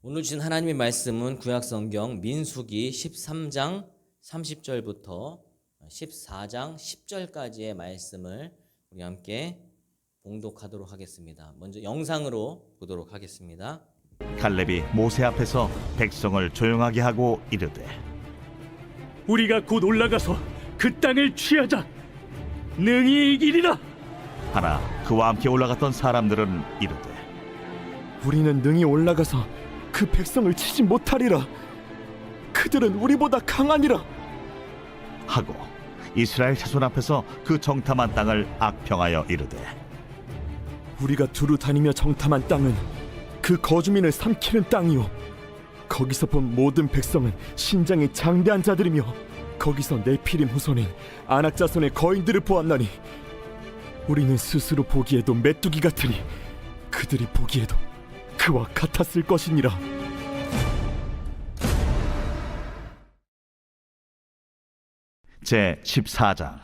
오늘 주신 하나님의 말씀은 구약성경 민수기 13장 30절부터 14장 10절까지의 말씀을 우리 함께 봉독하도록 하겠습니다. 먼저 영상으로 보도록 하겠습니다. 갈렙이 모세 앞에서 백성을 조용하게 하고 이르되, 우리가 곧 올라가서 그 땅을 취하자. 능히 이기리라. 하나 그와 함께 올라갔던 사람들은 이르되, 우리는 능히 올라가서 그 백성을 치지 못하리라. 그들은 우리보다 강하니라. 하고 이스라엘 자손 앞에서 그 정탐한 땅을 악평하여 이르되, 우리가 두루 다니며 정탐한 땅은 그 거주민을 삼키는 땅이요, 거기서 본 모든 백성은 신장이 장대한 자들이며 거기서 네피림 후손인 아낙 자손의 거인들을 보았나니 우리는 스스로 보기에도 메뚜기 같으니 그들이 보기에도 그와 같았을 것이니라. 제 14장.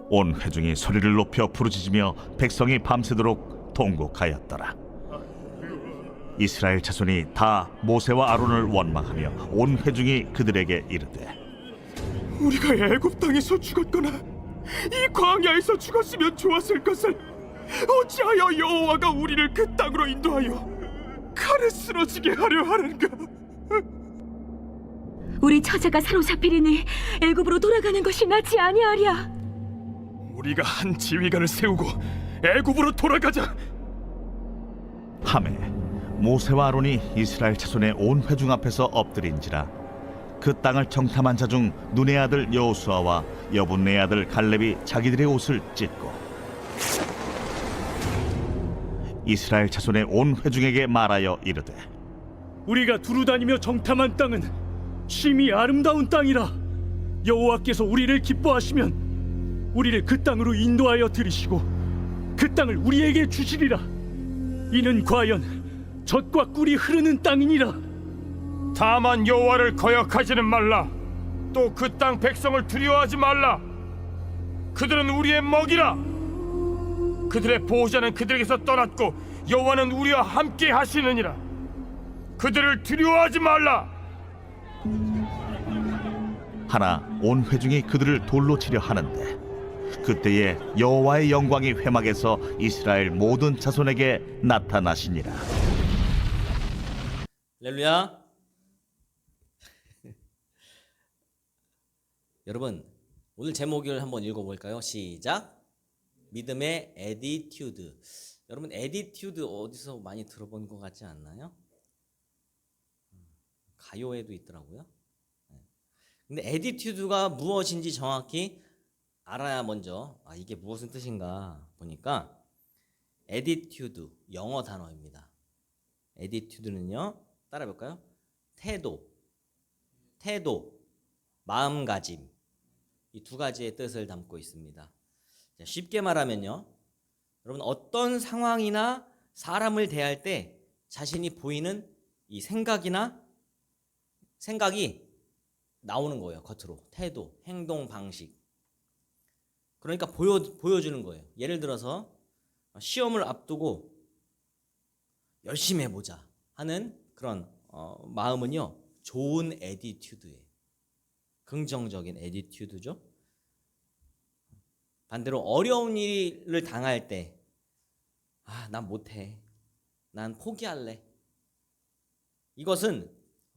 온 회중이 소리를 높여 부르짖으며 백성이 밤새도록 통곡하였더라. 이스라엘 자손이 다 모세와 아론을 원망하며 온 회중이 그들에게 이르되, 우리가 애굽 땅에서 죽었거나 이 광야에서 죽었으면 좋았을 것을 어찌하여 여호와가 우리를 그 땅으로 인도하여 칼에 쓰러지게 하려 하는가? 우리 처자가 사로잡히리니 애굽으로 돌아가는 것이 낫지 아니하랴. 우리가 한 지휘관을 세우고 애굽으로 돌아가자. 하매 모세와 아론이 이스라엘 자손의 온 회중 앞에서 엎드린지라. 그 땅을 정탐한 자 중 눈의 아들 여호수아와 여분네 아들 갈렙이 자기들의 옷을 찢고 이스라엘 자손의 온 회중에게 말하여 이르되, 우리가 두루 다니며 정탐한 땅은 심히 아름다운 땅이라. 여호와께서 우리를 기뻐하시면 우리를 그 땅으로 인도하여 들이시고 그 땅을 우리에게 주시리라. 이는 과연 젖과 꿀이 흐르는 땅이니라. 다만 여호와를 거역하지는 말라. 또 그 땅 백성을 두려워하지 말라. 그들은 우리의 먹이라. 그들의 보호자는 그들에게서 떠났고 여호와는 우리와 함께 하시느니라. 그들을 두려워하지 말라. 하나 온 회중이 그들을 돌로 치려 하는데 그때에 여호와의 영광이 회막에서 이스라엘 모든 자손에게 나타나시니라. 할렐루야. 여러분, 오늘 제목을 한번 읽어볼까요? 시작. 믿음의 에디튜드. 여러분, 에디튜드 어디서 많이 들어본 것 같지 않나요? 가요에도 있더라고요. 근데 에디튜드가 무엇인지 정확히 알아야 먼저 이게 무슨 뜻인가 보니까 에디튜드, 영어 단어입니다. 에디튜드는요, 따라해볼까요? 태도, 마음가짐, 이 두 가지의 뜻을 담고 있습니다. 쉽게 말하면요, 여러분 어떤 상황이나 사람을 대할 때 자신이 보이는 이 생각이 나오는 거예요. 겉으로 태도, 행동, 방식. 그러니까 보여주는 거예요. 예를 들어서 시험을 앞두고 열심히 해보자 하는 그런 마음은요, 좋은 에디튜드예요. 긍정적인 에디튜드죠. 반대로 어려운 일을 당할 때 난 못해, 난 포기할래, 이것은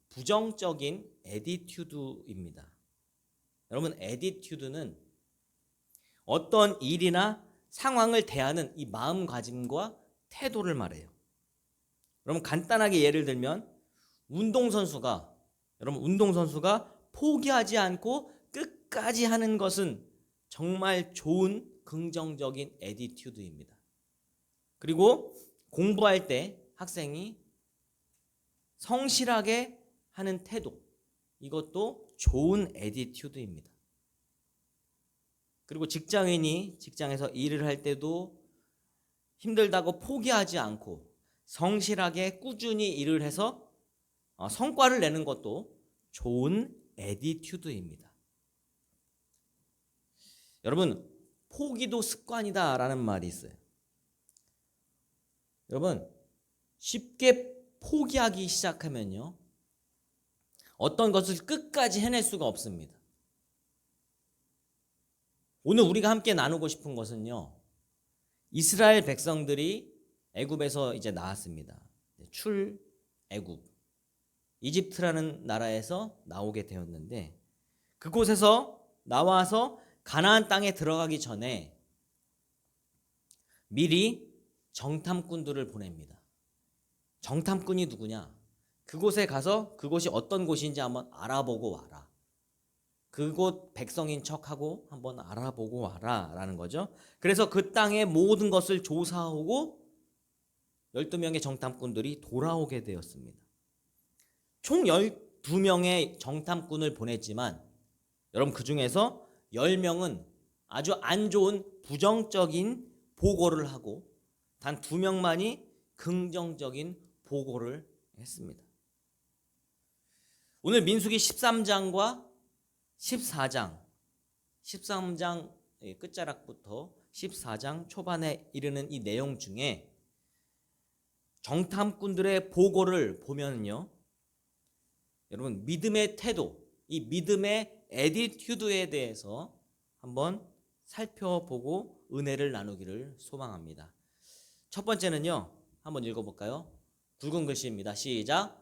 부정적인 에디튜드입니다. 여러분, 에디튜드는 어떤 일이나 상황을 대하는 이 마음가짐과 태도를 말해요. 여러분, 간단하게 예를 들면 운동선수가 포기하지 않고 끝까지 하는 것은 정말 좋은 긍정적인 에디튜드입니다. 그리고 공부할 때 학생이 성실하게 하는 태도, 이것도 좋은 에디튜드입니다. 그리고 직장인이 직장에서 일을 할 때도 힘들다고 포기하지 않고 성실하게 꾸준히 일을 해서 성과를 내는 것도 좋은 에디튜드입니다. 여러분, 포기도 습관이다라는 말이 있어요. 여러분, 쉽게 포기하기 시작하면요, 어떤 것을 끝까지 해낼 수가 없습니다. 오늘 우리가 함께 나누고 싶은 것은요, 이스라엘 백성들이 애굽에서 이제 나왔습니다. 출애굽, 이집트라는 나라에서 나오게 되었는데, 그곳에서 나와서 가나안 땅에 들어가기 전에 미리 정탐꾼들을 보냅니다. 정탐꾼이 누구냐? 그곳에 가서 그곳이 어떤 곳인지 한번 알아보고 와라. 그곳 백성인 척하고 한번 알아보고 와라 라는 거죠. 그래서 그 땅의 모든 것을 조사하고 12명의 정탐꾼들이 돌아오게 되었습니다. 총 12명의 정탐꾼을 보냈지만 여러분, 그 중에서 10명은 아주 안 좋은 부정적인 보고를 하고 단 2명만이 긍정적인 보고를 했습니다. 오늘 민수기 13장과 14장, 13장 끝자락부터 14장 초반에 이르는 이 내용 중에 정탐꾼들의 보고를 보면요, 여러분, 믿음의 태도, 이 믿음의 애티튜드에 대해서 한번 살펴보고 은혜를 나누기를 소망합니다. 첫 번째는요, 한번 읽어볼까요? 굵은 글씨입니다. 시작.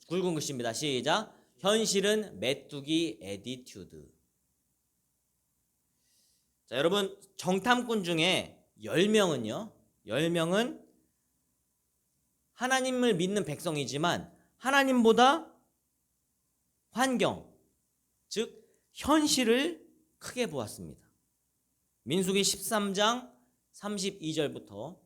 굵은 글씨입니다. 시작. 현실은 메뚜기 애티튜드. 자, 여러분, 정탐꾼 중에 10명은 하나님을 믿는 백성이지만 하나님보다 환경, 즉 현실을 크게 보았습니다. 민수기 13장 32절부터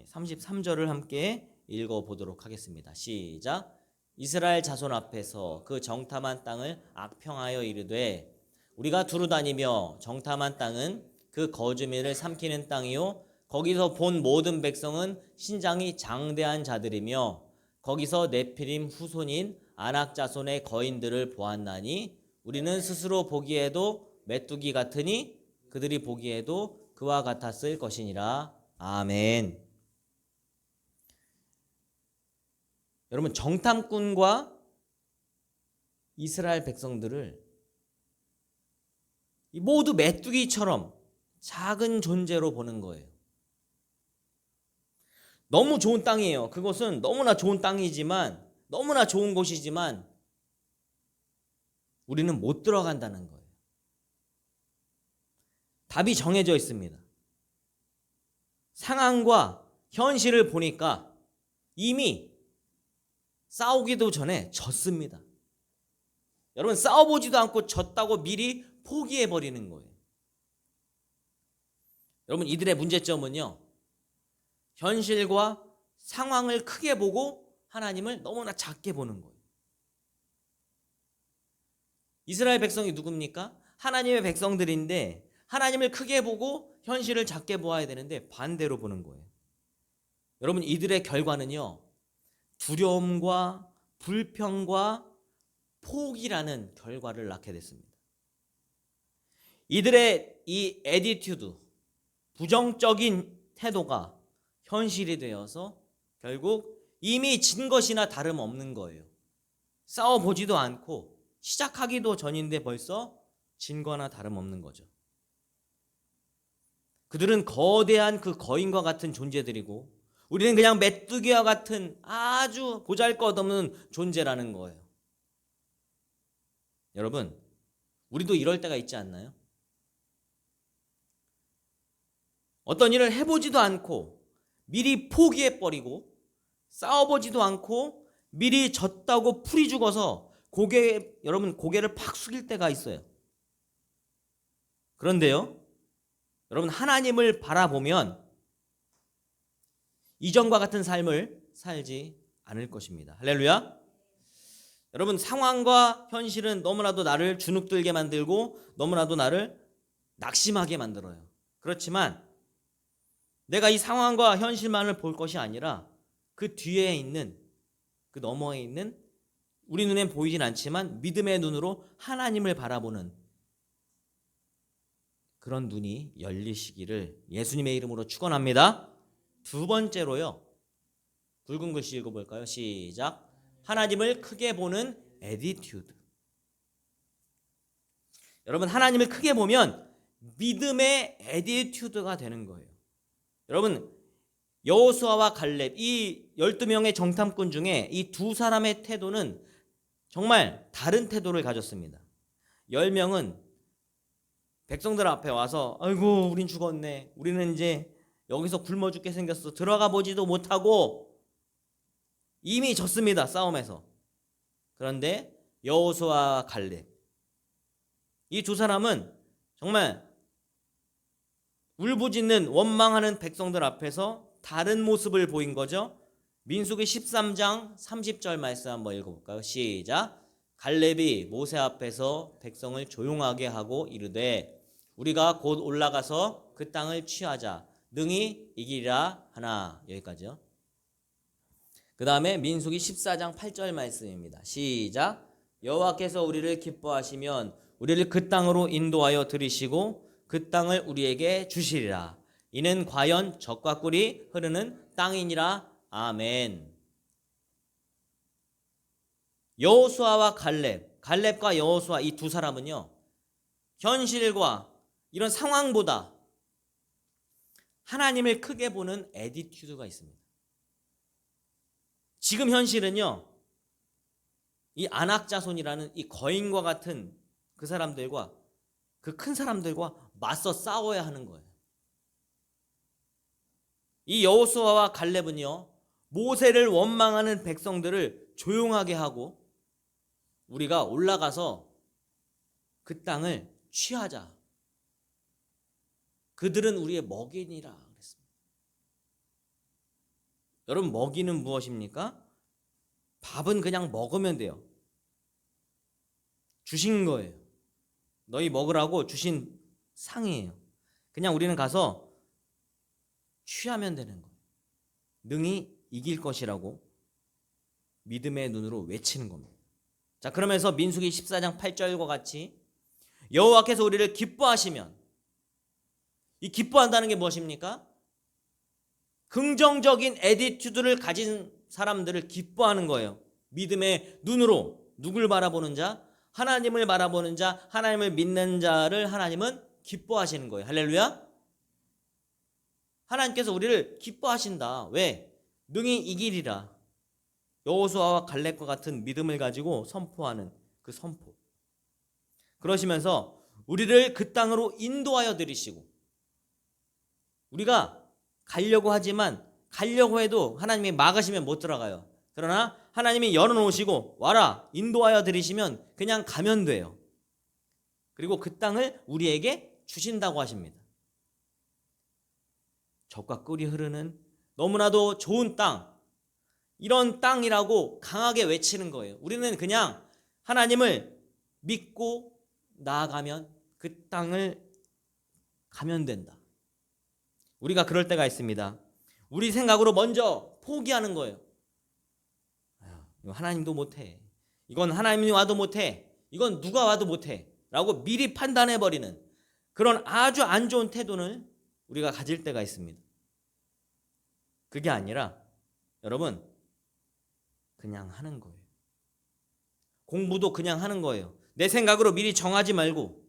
33절을 함께 읽어보도록 하겠습니다. 시작. 이스라엘 자손 앞에서 그 정탐한 땅을 악평하여 이르되 우리가 두루 다니며 정탐한 땅은 그 거주민을 삼키는 땅이요 거기서 본 모든 백성은 신장이 장대한 자들이며 거기서 네피림 후손인 아낙 자손의 거인들을 보았나니 우리는 스스로 보기에도 메뚜기 같으니 그들이 보기에도 그와 같았을 것이니라. 아멘. 여러분, 정탐꾼과 이스라엘 백성들을 모두 메뚜기처럼 작은 존재로 보는 거예요. 너무 좋은 땅이에요. 그곳은 너무나 좋은 땅이지만, 너무나 좋은 곳이지만 우리는 못 들어간다는 거예요. 답이 정해져 있습니다. 상황과 현실을 보니까 이미 싸우기도 전에 졌습니다. 여러분, 싸워보지도 않고 졌다고 미리 포기해버리는 거예요. 여러분, 이들의 문제점은요, 현실과 상황을 크게 보고 하나님을 너무나 작게 보는 거예요. 이스라엘 백성이 누굽니까? 하나님의 백성들인데 하나님을 크게 보고 현실을 작게 보아야 되는데 반대로 보는 거예요. 여러분, 이들의 결과는요, 두려움과 불평과 포기라는 결과를 낳게 됐습니다. 이들의 이 애티튜드, 부정적인 태도가 현실이 되어서 결국 이미 진 것이나 다름없는 거예요. 싸워보지도 않고 시작하기도 전인데 벌써 진 거나 다름없는 거죠. 그들은 거대한 그 거인과 같은 존재들이고 우리는 그냥 메뚜기와 같은 아주 보잘것없는 존재라는 거예요. 여러분, 우리도 이럴 때가 있지 않나요? 어떤 일을 해보지도 않고 미리 포기해버리고 싸워보지도 않고 미리 졌다고 풀이 죽어서 여러분 고개를 팍 숙일 때가 있어요. 그런데요, 여러분, 하나님을 바라보면 이전과 같은 삶을 살지 않을 것입니다. 할렐루야. 여러분, 상황과 현실은 너무나도 나를 주눅들게 만들고 너무나도 나를 낙심하게 만들어요. 그렇지만 내가 이 상황과 현실만을 볼 것이 아니라 그 뒤에 있는, 그 너머에 있는 우리 눈엔 보이진 않지만 믿음의 눈으로 하나님을 바라보는 그런 눈이 열리시기를 예수님의 이름으로 축원합니다. 두 번째로요. 굵은 글씨 읽어볼까요? 시작. 하나님을 크게 보는 에디튜드. 여러분, 하나님을 크게 보면 믿음의 에디튜드가 되는 거예요. 여러분, 여호수아와 갈렙, 이 12명의 정탐꾼 중에 이 두 사람의 태도는 정말 다른 태도를 가졌습니다. 10명은 백성들 앞에 와서 아이고 우린 죽었네, 우리는 이제 여기서 굶어 죽게 생겼어, 들어가 보지도 못하고 이미 졌습니다, 싸움에서. 그런데 여호수아와 갈렙, 이 두 사람은 정말 울부짖는 원망하는 백성들 앞에서 다른 모습을 보인 거죠. 민수기 13장 30절 말씀 한번 읽어볼까요? 시작. 갈렙이 모세 앞에서 백성을 조용하게 하고 이르되 우리가 곧 올라가서 그 땅을 취하자, 능히 이기리라 하나. 여기까지요. 그 다음에 민수기 14장 8절 말씀입니다. 시작. 여호와께서 우리를 기뻐하시면 우리를 그 땅으로 인도하여 들이시고 그 땅을 우리에게 주시리라. 이는 과연 젖과 꿀이 흐르는 땅이니라. 아멘. 여호수아와 갈렙과 여호수아, 이 두 사람은요, 현실과 이런 상황보다 하나님을 크게 보는 애티튜드가 있습니다. 지금 현실은요, 이 안악자손이라는 이 거인과 같은 그 사람들과, 그 큰 사람들과 맞서 싸워야 하는 거예요. 이 여호수아와 갈렙은요, 모세를 원망하는 백성들을 조용하게 하고 우리가 올라가서 그 땅을 취하자, 그들은 우리의 먹이니라 그랬습니다. 여러분, 먹이는 무엇입니까? 밥은 그냥 먹으면 돼요. 주신 거예요. 너희 먹으라고 주신 상이에요. 그냥 우리는 가서 취하면 되는 거예요. 능히 이길 것이라고 믿음의 눈으로 외치는 겁니다. 자, 그러면서 민수기 14장 8절과 같이 여호와께서 우리를 기뻐하시면, 이 기뻐한다는 게 무엇입니까? 긍정적인 애티튜드를 가진 사람들을 기뻐하는 거예요. 믿음의 눈으로 누굴 바라보는 자? 하나님을 바라보는 자, 하나님을 믿는 자를 하나님은 기뻐하시는 거예요. 할렐루야. 하나님께서 우리를 기뻐하신다. 왜? 능히 이기리라. 여호수아와 갈렙과 같은 믿음을 가지고 선포하는 그 선포. 그러시면서 우리를 그 땅으로 인도하여 들이시고, 우리가 가려고 하지만 가려고 해도 하나님이 막으시면 못 들어가요. 그러나 하나님이 열어놓으시고 와라, 인도하여 들이시면 그냥 가면 돼요. 그리고 그 땅을 우리에게 주신다고 하십니다. 젖과 꿀이 흐르는 너무나도 좋은 땅, 이런 땅이라고 강하게 외치는 거예요. 우리는 그냥 하나님을 믿고 나아가면 그 땅을 가면 된다. 우리가 그럴 때가 있습니다. 우리 생각으로 먼저 포기하는 거예요. 이거 하나님도 못해, 이건 하나님이 와도 못해, 이건 누가 와도 못해 라고 미리 판단해버리는 그런 아주 안 좋은 태도를 우리가 가질 때가 있습니다. 그게 아니라 여러분, 그냥 하는 거예요. 공부도 그냥 하는 거예요. 내 생각으로 미리 정하지 말고,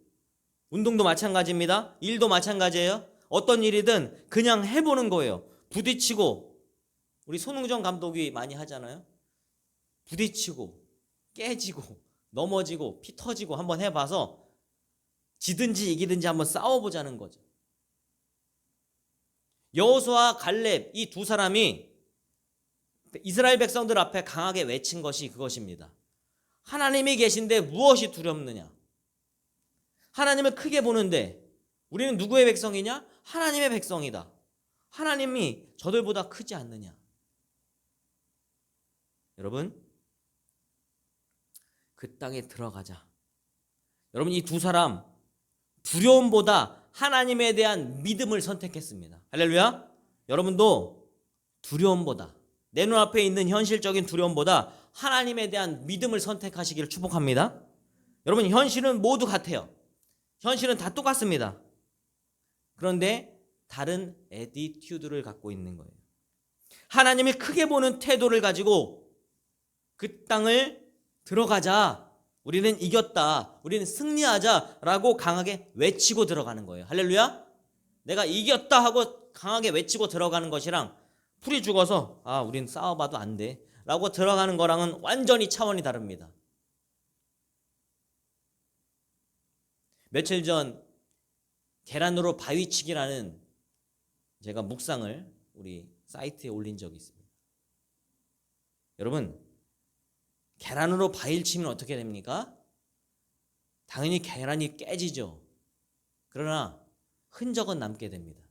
운동도 마찬가지입니다. 일도 마찬가지예요. 어떤 일이든 그냥 해보는 거예요. 부딪히고, 우리 손흥정 감독이 많이 하잖아요. 부딪히고 깨지고 넘어지고 피 터지고 한번 해봐서 지든지 이기든지 한번 싸워보자는 거죠. 여호수아, 갈렙, 이 두 사람이 이스라엘 백성들 앞에 강하게 외친 것이 그것입니다. 하나님이 계신데 무엇이 두렵느냐? 하나님을 크게 보는데 우리는 누구의 백성이냐? 하나님의 백성이다. 하나님이 저들보다 크지 않느냐? 여러분, 그 땅에 들어가자. 여러분, 이 두 사람 두려움보다 하나님에 대한 믿음을 선택했습니다. 할렐루야. 여러분도 두려움보다, 내 눈앞에 있는 현실적인 두려움보다 하나님에 대한 믿음을 선택하시기를 축복합니다. 여러분, 현실은 모두 같아요. 현실은 다 똑같습니다. 그런데 다른 애티튜드를 갖고 있는 거예요. 하나님을 크게 보는 태도를 가지고 그 땅을 들어가자, 우리는 이겼다, 우리는 승리하자라고 강하게 외치고 들어가는 거예요. 할렐루야. 내가 이겼다 하고 강하게 외치고 들어가는 것이랑 풀이 죽어서 우린 싸워봐도 안 돼 라고 들어가는 거랑은 완전히 차원이 다릅니다. 며칠 전 계란으로 바위치기라는 제가 묵상을 우리 사이트에 올린 적이 있습니다. 여러분, 계란으로 바위를 치면 어떻게 됩니까? 당연히 계란이 깨지죠. 그러나 흔적은 남게 됩니다.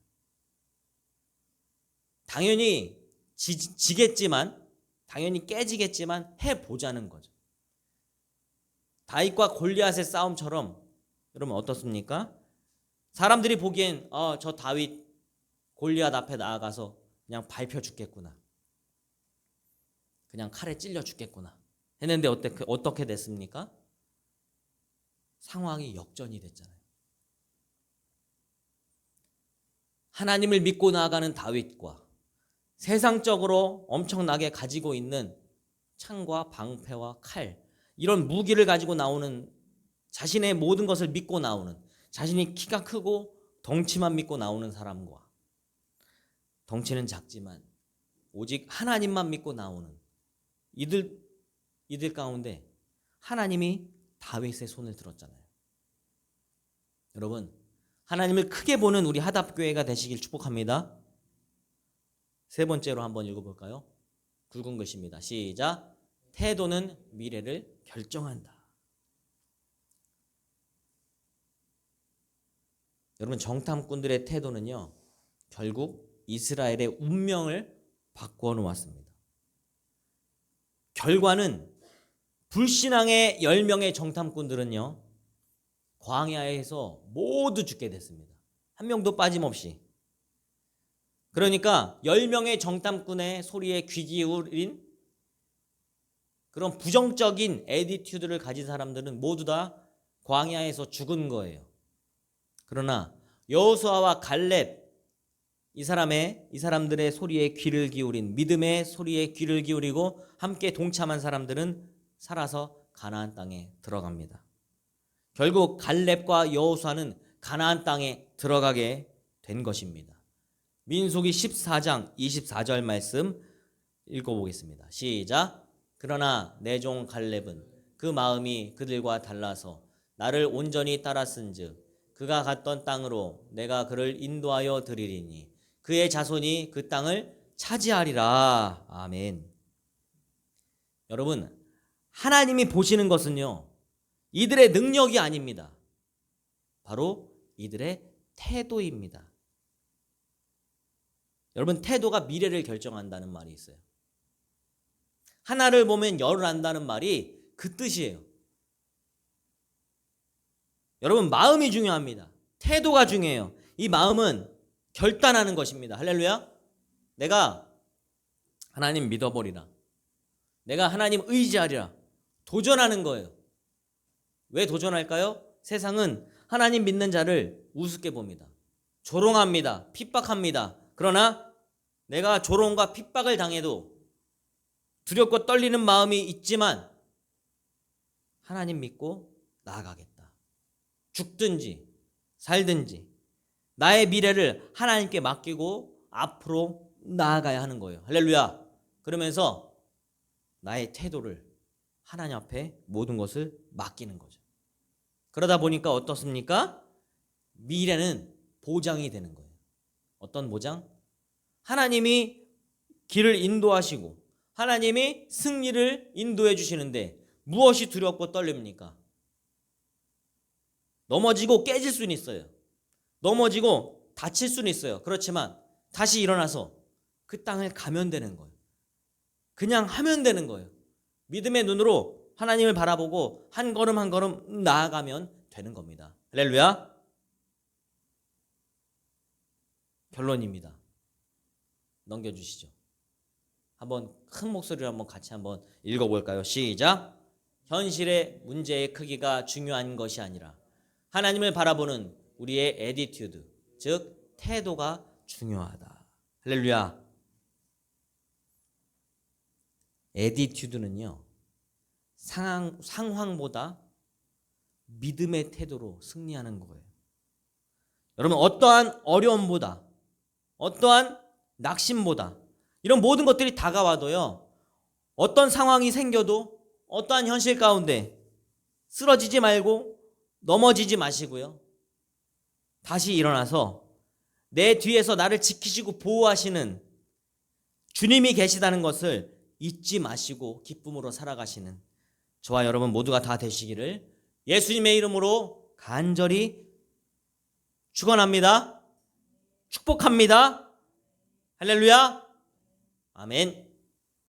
당연히 지겠지만, 당연히 깨지겠지만 해보자는 거죠. 다윗과 골리앗의 싸움처럼 여러분 어떻습니까? 사람들이 보기엔 저 다윗 골리앗 앞에 나아가서 그냥 밟혀 죽겠구나, 그냥 칼에 찔려 죽겠구나 했는데 어떻게 됐습니까? 상황이 역전이 됐잖아요. 하나님을 믿고 나아가는 다윗과 세상적으로 엄청나게 가지고 있는 창과 방패와 칼, 이런 무기를 가지고 나오는, 자신의 모든 것을 믿고 나오는, 자신이 키가 크고 덩치만 믿고 나오는 사람과 덩치는 작지만 오직 하나님만 믿고 나오는 이들 가운데 하나님이 다윗의 손을 들었잖아요. 여러분, 하나님을 크게 보는 우리 하답교회가 되시길 축복합니다. 세 번째로 한번 읽어볼까요? 굵은 글씨입니다. 시작. 태도는 미래를 결정한다. 여러분, 정탐꾼들의 태도는요, 결국 이스라엘의 운명을 바꾸어 놓았습니다. 결과는 불신앙의 10명의 정탐꾼들은요, 광야에서 모두 죽게 됐습니다. 한 명도 빠짐없이. 그러니까 10명의 정탐꾼의 소리에 귀 기울인 그런 부정적인 애티튜드를 가진 사람들은 모두 다 광야에서 죽은 거예요. 그러나 여호수아와 갈렙, 이 사람들의 소리에 귀를 기울인, 믿음의 소리에 귀를 기울이고 함께 동참한 사람들은 살아서 가나안 땅에 들어갑니다. 결국 갈렙과 여호수아는 가나안 땅에 들어가게 된 것입니다. 민수기 14장 24절 말씀 읽어보겠습니다. 시작. 그러나 내 종 갈렙은 그 마음이 그들과 달라서 나를 온전히 따랐은즉 그가 갔던 땅으로 내가 그를 인도하여 드리리니 그의 자손이 그 땅을 차지하리라. 아멘. 여러분, 하나님이 보시는 것은요, 이들의 능력이 아닙니다. 바로 이들의 태도입니다. 여러분, 태도가 미래를 결정한다는 말이 있어요. 하나를 보면 열을 안다는 말이 그 뜻이에요. 여러분, 마음이 중요합니다. 태도가 중요해요. 이 마음은 결단하는 것입니다. 할렐루야. 내가 하나님 믿어버리라, 내가 하나님 의지하리라, 도전하는 거예요. 왜 도전할까요? 세상은 하나님 믿는 자를 우습게 봅니다. 조롱합니다. 핍박합니다. 그러나 내가 조롱과 핍박을 당해도 두렵고 떨리는 마음이 있지만 하나님 믿고 나아가겠다. 죽든지 살든지 나의 미래를 하나님께 맡기고 앞으로 나아가야 하는 거예요. 할렐루야. 그러면서 나의 태도를 하나님 앞에 모든 것을 맡기는 거죠. 그러다 보니까 어떻습니까? 미래는 보장이 되는 거예요. 어떤 보장? 하나님이 길을 인도하시고 하나님이 승리를 인도해 주시는데 무엇이 두렵고 떨립니까? 넘어지고 깨질 수는 있어요. 넘어지고 다칠 수는 있어요. 그렇지만 다시 일어나서 그 땅을 가면 되는 거예요. 그냥 하면 되는 거예요. 믿음의 눈으로 하나님을 바라보고 한 걸음 한 걸음 나아가면 되는 겁니다. 할렐루야. 결론입니다. 넘겨주시죠. 한번 큰 목소리로 한번 같이 한번 읽어볼까요? 시작. 현실의 문제의 크기가 중요한 것이 아니라 하나님을 바라보는 우리의 애티튜드, 즉 태도가 중요하다. 할렐루야. 에디튜드는요, 상황보다 믿음의 태도로 승리하는 거예요. 여러분, 어떠한 어려움보다, 어떠한 낙심보다, 이런 모든 것들이 다가와도요, 어떤 상황이 생겨도 어떠한 현실 가운데 쓰러지지 말고 넘어지지 마시고요, 다시 일어나서 내 뒤에서 나를 지키시고 보호하시는 주님이 계시다는 것을 잊지 마시고 기쁨으로 살아가시는 저와 여러분 모두가 다 되시기를 예수님의 이름으로 간절히 축원합니다. 축복합니다. 할렐루야. 아멘.